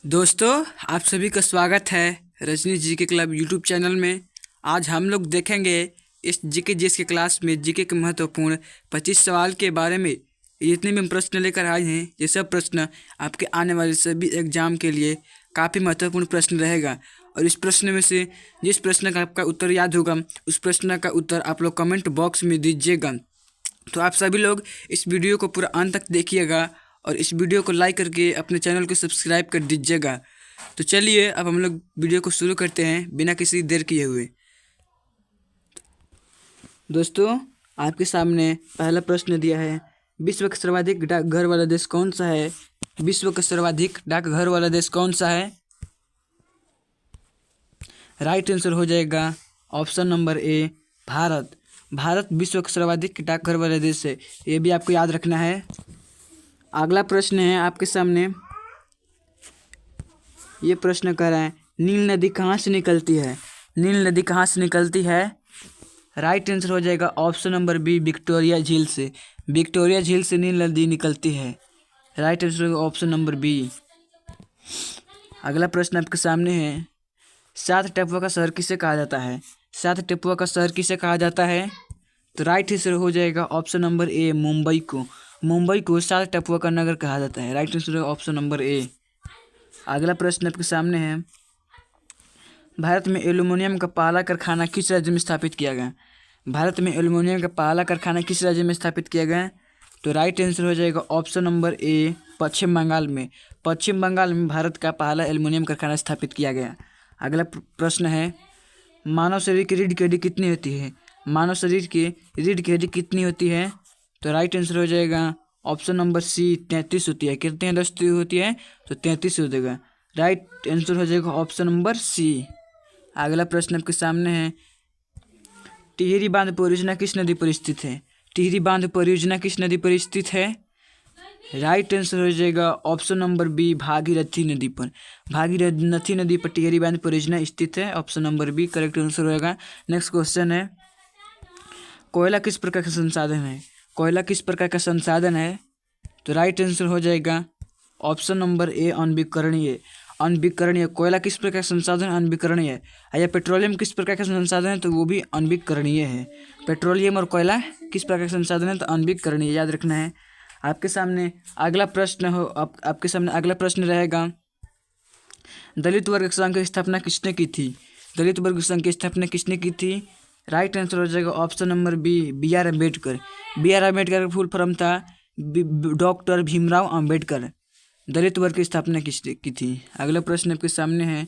दोस्तों, आप सभी का स्वागत है Rajni GK club YouTube channel में। आज हम लोग देखेंगे इस जीके जीएस के क्लास में जीके के महत्वपूर्ण 25 सवाल के बारे में। जितने भी हम प्रश्न लेकर आए हैं, ये सब प्रश्न आपके आने वाले सभी एग्जाम के लिए काफ़ी महत्वपूर्ण प्रश्न रहेगा। और इस प्रश्न में से जिस प्रश्न का आपका उत्तर याद होगा, उस प्रश्न का उत्तर आप लोग कमेंट बॉक्स में दीजिएगा। तो आप सभी लोग इस वीडियो को पूरा अंत तक देखिएगा और इस वीडियो को लाइक करके अपने चैनल को सब्सक्राइब कर दीजिएगा। तो चलिए अब हम लोग वीडियो को शुरू करते हैं बिना किसी देर किए हुए। दोस्तों, आपके सामने पहला प्रश्न दिया है, विश्व का सर्वाधिक डाकघर वाला देश कौन सा है? विश्व का सर्वाधिक डाकघर वाला देश कौन सा है? राइट आंसर हो जाएगा option number A, Bharat. Bharat विश्व का सर्वाधिक डाकघर वाला देश है, ये भी आपको याद रखना है। अगला प्रश्न है आपके सामने, ये प्रश्न कर रहा है, नील नदी कहाँ से निकलती है? नील नदी कहाँ से निकलती है? राइट आंसर हो जाएगा ऑप्शन नंबर बी, विक्टोरिया झील से। विक्टोरिया झील से नील नदी निकलती है। राइट आंसर होगा ऑप्शन नंबर बी। अगला प्रश्न आपके सामने है, सात टापुओं का शहर किसे कहा जाता है? सात टापुओं का शहर किसे कहा जाता है? तो राइट आंसर हो जाएगा ऑप्शन नंबर ए, मुंबई को। मुंबई को सात टापुओं का नगर कहा जाता है। राइट आंसर है ऑप्शन नंबर ए। अगला प्रश्न आपके सामने है, भारत में एल्युमिनियम का पहला कारखाना किस राज्य में स्थापित किया गया? भारत में एल्युमिनियम का पहला कारखाना किस राज्य में स्थापित किया गया? तो राइट आंसर हो जाएगा ऑप्शन नंबर ए, पश्चिम बंगाल में। पश्चिम बंगाल में भारत का पहला एल्युमिनियम कारखाना स्थापित किया गया। अगला प्रश्न है, मानव शरीर की रीढ़ की हड्डी कितनी होती है? मानव शरीर की रीढ़ की हड्डी कितनी होती है? तो राइट आंसर हो जाएगा ऑप्शन नंबर सी, 33 होती है। कितनी दस्ती होती है? तो 33 हो जाएगा। राइट आंसर हो जाएगा ऑप्शन नंबर सी। अगला प्रश्न आपके सामने है, टिहरी बांध परियोजना किस नदी पर स्थित है? टिहरी बांध परियोजना किस नदी पर स्थित है? राइट आंसर हो जाएगा ऑप्शन नंबर बी, भागीरथी नदी पर। भागीरथी नदी पर टिहरी बांध परियोजना स्थित है। Option number B correct answer होगा। नेक्स्ट क्वेश्चन है, कोयला किस प्रकार का संसाधन है? कोयला किस प्रकार का संसाधन है? तो राइट आंसर हो जाएगा ऑप्शन नंबर ए, अनविकरणीय। अनविकरणीय कोयला किस प्रकार का संसाधन? अनविकरणीय है। या पेट्रोलियम किस प्रकार का संसाधन है? तो वो भी अनविकरणीय है। पेट्रोलियम और कोयला किस प्रकार का संसाधन है? तो अनविकरणीय, याद रखना है। आपके सामने अगला प्रश्न आपके सामने अगला प्रश्न रहेगा, दलित वर्ग संघ की स्थापना किसने की थी? दलित वर्ग संघ की स्थापना किसने की थी? राइट आंसर हो जाएगा option number B, B R Ambedkar. B R Ambedkar का फुल फॉर्म था डॉक्टर भीमराव अम्बेडकर। दलित वर्ग की स्थापना किसने की थी? अगला प्रश्न आपके सामने है,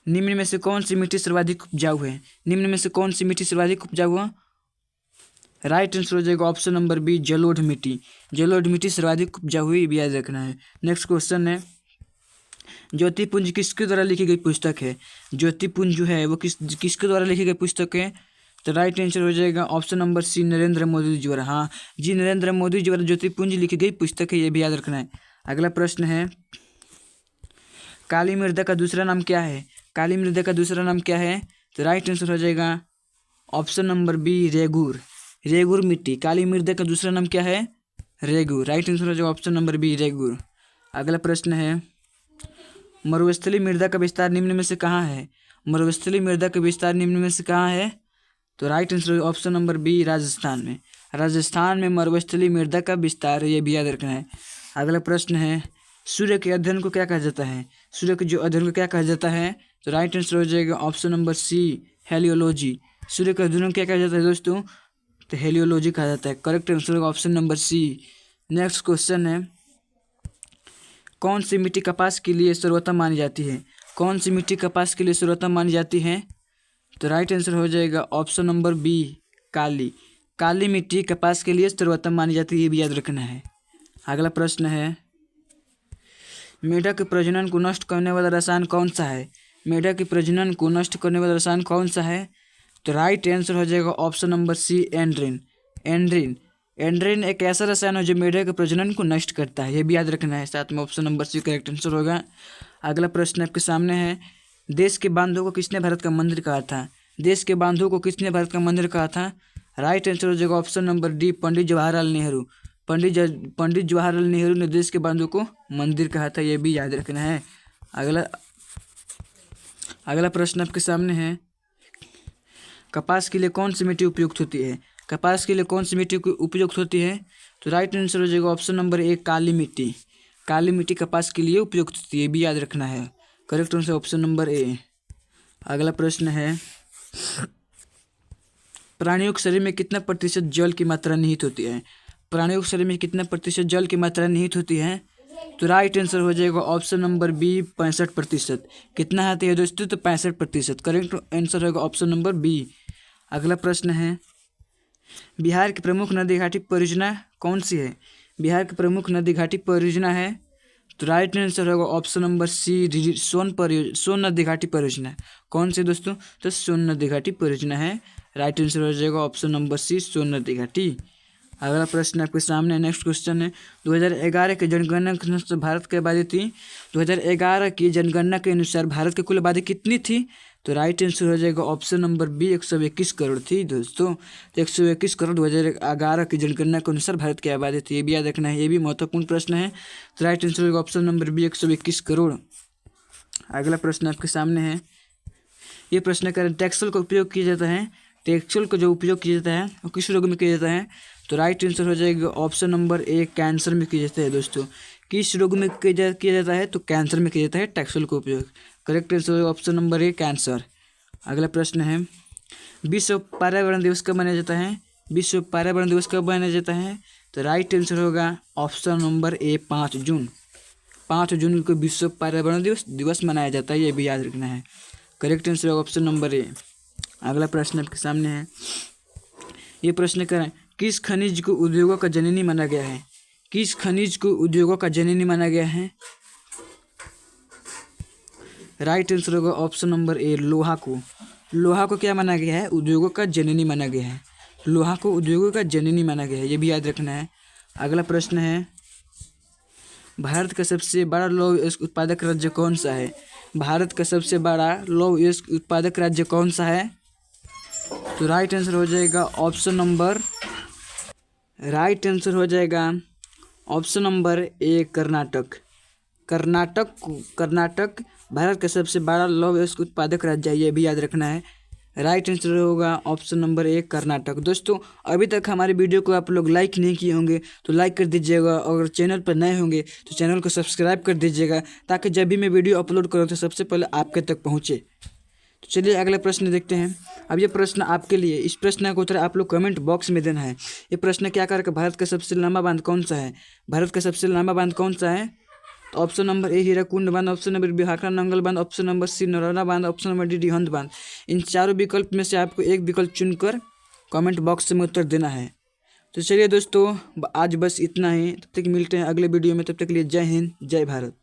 निम्न में से कौन सी मिट्टी सर्वाधिक उपजाऊ है? निम्न में से कौन सी मिट्टी सर्वाधिक उपजाऊ है? राइट आंसर हो जाएगा ऑप्शन नंबर बी, जलोढ़ मिट्टी। जलोढ़ मिट्टी सर्वाधिक उपजाऊ हुई, भी याद रखना है। नेक्स्ट क्वेश्चन है, ज्योतिपुंज किसके द्वारा लिखी गई पुस्तक है? ज्योतिपुंज जो है वो किसके द्वारा लिखी गई पुस्तक है? तो राइट आंसर हो जाएगा option number C, Narendra Modi ji द्वारा। हाँ जी, नरेंद्र मोदी जी द्वारा ज्योतिपुंज लिखी गई पुस्तक है, ये भी याद रखना है। अगला प्रश्न है, काली मृदा का दूसरा नाम क्या है? काली मृदा का दूसरा नाम क्या है? तो राइट आंसर हो जाएगा ऑप्शन नंबर बी, रेगूर। रेगूर मिट्टी। काली मृदा का दूसरा नाम क्या है? रेगूर। राइट आंसर हो जाएगा ऑप्शन नंबर बी, रेगूर। अगला प्रश्न है, मरुस्थलीय मृदा का विस्तार निम्न में से कहाँ है? मरुस्थलीय मृदा का विस्तार निम्न में से कहाँ है? तो right answer option number B, Rajasthan में। राजस्थान में मरुस्थलीय मृदा का विस्तार है, ये भी याद रखना है। अगला प्रश्न है, सूर्य के अध्ययन को क्या कहा जाता है? सूर्य के जो अध्ययन को क्या कहा जाता है? तो राइट आंसर हो जाएगा ऑप्शन नंबर सी, हेलियोलॉजी। सूर्य के अध्ययन को क्या कहा जाता है दोस्तों? तो हेलियोलॉजी कहा जाता है। करेक्ट आंसर होगा option number C. Next question है, कौन सी मिट्टी कपास के लिए सर्वोत्तम मानी जाती है? कौन सी मिट्टी कपास के लिए सर्वोत्तम मानी जाती है? तो राइट आंसर हो जाएगा ऑप्शन नंबर बी, काली। काली मिट्टी कपास के लिए सर्वोत्तम मानी जाती है, ये भी याद रखना है। अगला प्रश्न है, मेढक के प्रजनन को नष्ट करने वाला रसायन कौन सा है? मेढक के प्रजनन को नष्ट करने वाला रसायन कौन सा है? तो राइट आंसर हो जाएगा ऑप्शन नंबर सी, एंड्रिन। एंड्रिन। एंड्रिन एक ऐसा रसायन है जो मेढक के प्रजनन को नष्ट करता है, ये भी याद रखना है। साथ में option number C correct answer होगा। अगला प्रश्न आपके सामने है, देश के बांधों को किसने भारत का मंदिर कहा था? देश के बांधों को किसने भारत का मंदिर कहा था? राइट आंसर हो जाएगा option number D, Pandit Jawaharlal Nehru. Pandit Jawaharlal Nehru ने देश के बांधों को मंदिर कहा था, ये भी याद रखना है। अगला प्रश्न आपके सामने है, कपास के लिए कौन सी मिट्टी उपयुक्त होती है? कपास के लिए कौन सी मिट्टी उपयुक्त होती है? तो राइट आंसर हो जाएगा ऑप्शन नंबर ए, काली मिट्टी। काली मिट्टी कपास के लिए उपयुक्त होती है, भी याद रखना है। Correct answer option number A. अगला प्रश्न है, प्राणियों के शरीर में कितना प्रतिशत जल की मात्रा निहित होती है? प्राणियों के शरीर में कितना प्रतिशत जल की मात्रा निहित होती है? तो राइट आंसर हो जाएगा ऑप्शन नंबर बी, 65%। कितना आती है दोस्तों? तो 65%। करेक्ट आंसर होगा ऑप्शन नंबर बी। अगला प्रश्न है, बिहार की प्रमुख नदी घाटी परियोजना कौन सी है? बिहार की प्रमुख नदी घाटी परियोजना है, तो राइट आंसर होगा ऑप्शन नंबर सी, सोन नदी घाटी परियोजना। कौन सी दोस्तों? तो सोन नदी घाटी परियोजना है। राइट आंसर हो जाएगा ऑप्शन नंबर सी, सोन नदी घाटी। अगला प्रश्न आपके सामने, नेक्स्ट क्वेश्चन है, 2011 की जनगणना के अनुसार भारत की आबादी थी। 2011 की जनगणना के अनुसार भारत की कुल आबादी कितनी थी? तो राइट आंसर हो जाएगा ऑप्शन नंबर बी, 121 करोड़ थी दोस्तों। तो 121 करोड़ 2011 की जनगणना के अनुसार भारत की आबादी थी, ये भी याद रखना है, ये भी महत्वपूर्ण प्रश्न है। तो राइट आंसर होगा ऑप्शन नंबर बी, 121 करोड़। अगला प्रश्न आपके सामने है, ये प्रश्न करें, टेक्सुअल का उपयोग किया जाता है। टेक्सुअल का जो उपयोग किया जाता है वो किस रोग में किया जाता है? तो राइट आंसर हो जाएगा ऑप्शन नंबर ए, कैंसर में किया जाता है दोस्तों। किस रोग में किया जाता है? तो कैंसर में किया जाता है टेक्सुअल का उपयोग। करेक्ट आंसर होगा ऑप्शन नंबर ए, कैंसर। अगला प्रश्न है, विश्व पर्यावरण दिवस कब मनाया जाता है? विश्व पर्यावरण दिवस कब मनाया जाता है? तो राइट आंसर होगा ऑप्शन नंबर ए, 5 जून। 5 जून को विश्व पर्यावरण दिवस मनाया जाता है, ये भी याद रखना है। करेक्ट आंसर होगा ऑप्शन नंबर ए। अगला प्रश्न आपके सामने है, ये प्रश्न करें, किस खनिज को उद्योगों का जननी माना गया है? किस खनिज को उद्योगों का जननी माना गया है? राइट आंसर होगा ऑप्शन नंबर ए, लोहा को। लोहा को क्या माना गया है? उद्योगों का जननी माना गया है। लोहा को उद्योगों का जननी माना गया है, ये भी याद रखना है। अगला प्रश्न है, भारत का सबसे बड़ा लौह उत्पादक राज्य कौन सा है? भारत का सबसे बड़ा लौह उत्पादक राज्य कौन सा है? तो राइट आंसर हो जाएगा option number A, Karnataka. Karnataka Bharat का सबसे बड़ा लौह उत्पादक राज्य है, ये भी याद रखना है। राइट आंसर होगा ऑप्शन नंबर ए, कर्नाटक। दोस्तों, अभी तक हमारे वीडियो को आप लोग लाइक नहीं किए होंगे तो लाइक कर दीजिएगा, और चैनल पर नए होंगे तो चैनल को सब्सक्राइब कर दीजिएगा, ताकि जब भी मैं वीडियो अपलोड करूँ तो सबसे पहले आपके तक पहुँचे। तो चलिए अगला प्रश्न देखते हैं। अब ये प्रश्न आपके लिए, इस प्रश्न का उत्तर आप लोग कमेंट बॉक्स में देना है। ये प्रश्न क्या करके, भारत का सबसे लंबा बांध कौन सा है? भारत का सबसे लंबा बांध कौन सा है? तो ऑप्शन नंबर ए, हीराकुंड बांध। Option number B, Bhakra Nangal बांध। ऑप्शन नंबर सी, नर्मदा बांध। ऑप्शन नंबर डी, रिहंद बांध। इन चारों विकल्प में से आपको एक विकल्प चुनकर कमेंट बॉक्स में उत्तर देना है। तो चलिए दोस्तों, आज बस इतना ही। तब तक मिलते हैं अगले वीडियो में, तब तक के लिए जय हिंद, जय भारत।